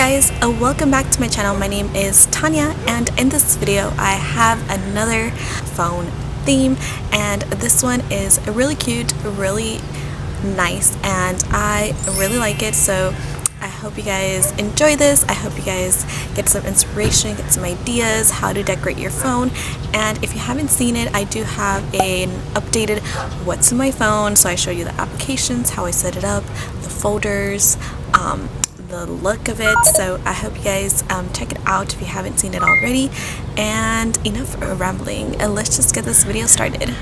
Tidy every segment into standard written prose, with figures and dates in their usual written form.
guys, welcome back to my channel. My name is Tanya, and in this video I have another phone theme, and this one is really cute, really nice, and I really like it. So I hope you guys enjoy this. I hope you guys get some inspiration, get some ideas how to decorate your phone. And if you haven't seen it, I do have an updated what's in my phone, so I show you the applications, how I set it up, the folders, the look of it. So I hope you guys check it out if you haven't seen it already. And enough rambling, and let's just get this video started.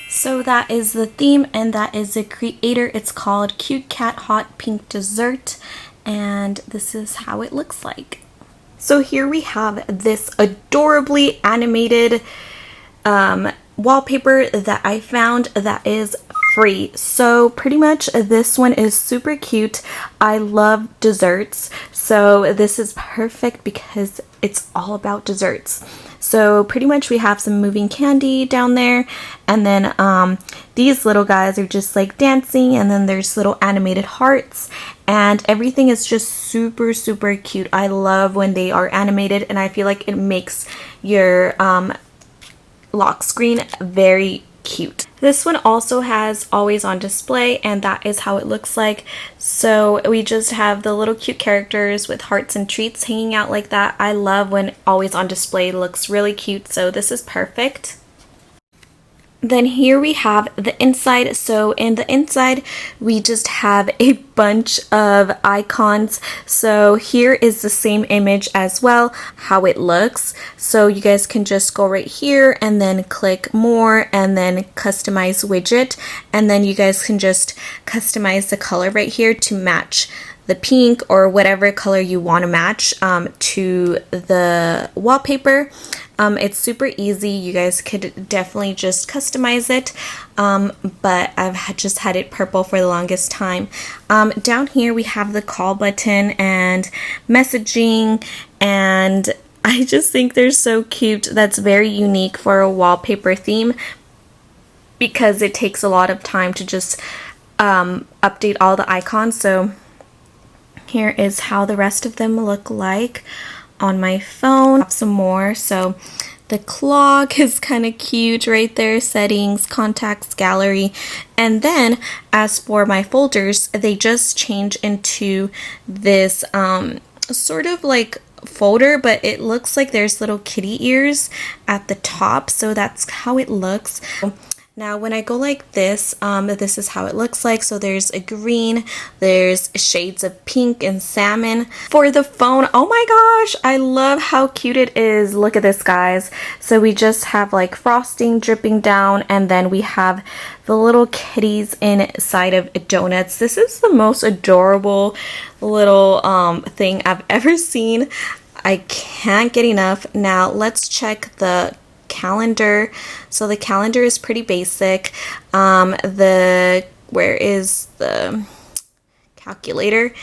So that is the theme, and that is the creator. It's called Cute Cat Hot Pink Dessert, and this is how it looks like. So here we have this adorably animated wallpaper that I found that is free. So pretty much this one is super cute. I love desserts, so this is perfect because it's all about desserts. So pretty much we have some moving candy down there, and then these little guys are just like dancing, and then there's little animated hearts, and everything is just super cute. I love when they are animated, and I feel like it makes your lock screen very cute. This one also has always on display, and that is how it looks like. So we just have the little cute characters with hearts and treats hanging out like that. I love when always on display looks really cute, so this is perfect. Then here we have the inside. So in the inside we just have a bunch of icons. So here is the same image as well, how it looks. So you guys can just go right here and then click more and then customize widget, and then you guys can just customize the color right here to match the pink or whatever color you want to match to the wallpaper. It's super easy. You guys could definitely just customize it, but I've just had it purple for the longest time. Down here we have the call button and messaging, and I just think they're so cute. That's very unique for a wallpaper theme because it takes a lot of time to just update all the icons. So here is how the rest of them look like on my phone. Some more. So the clock is kind of cute right there. Settings, contacts, gallery. And then as for my folders, they just change into this sort of like folder, but it looks like there's little kitty ears at the top. So that's how it looks. Now when I go like this, this is how it looks like. So there's a green, there's shades of pink and salmon. For the phone, oh my gosh, I love how cute it is. Look at this, guys. So we just have like frosting dripping down, and then we have the little kitties inside of donuts. This is the most adorable little thing I've ever seen. I can't get enough. Now let's check the calendar. So the calendar is pretty basic. Where is the calculator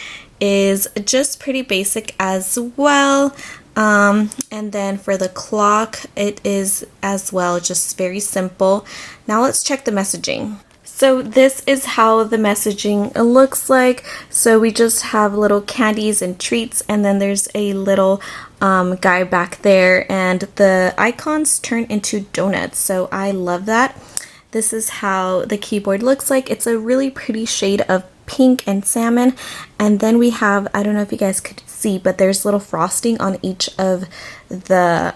is just pretty basic as well. And then for the clock, it is as well just very simple. Now let's check the messaging. So this is how the messaging looks like. So we just have little candies and treats, and then there's a little guy back there, and the icons turn into donuts. So I love that. This is how the keyboard looks like. It's a really pretty shade of pink and salmon. And then we have, I don't know if you guys could see, but there's little frosting on each of the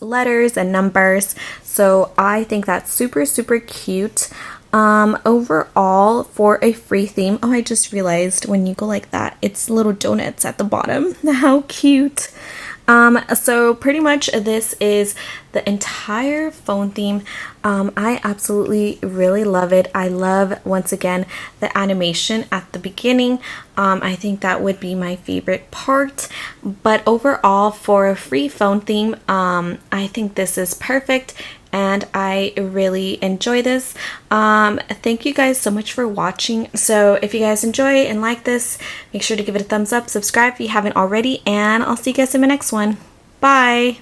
letters and numbers. So I think that's super cute. Overall, for a free theme, oh, I just realized when you go like that, it's little donuts at the bottom. How cute. So pretty much this is the entire phone theme. I absolutely really love it. I love, once again, the animation at the beginning. I think that would be my favorite part. But overall, for a free phone theme, I think this is perfect, and I really enjoy this. Thank you guys so much for watching. So if you guys enjoy and like this, make sure to give it a thumbs up, subscribe if you haven't already, and I'll see you guys in my next one. Bye!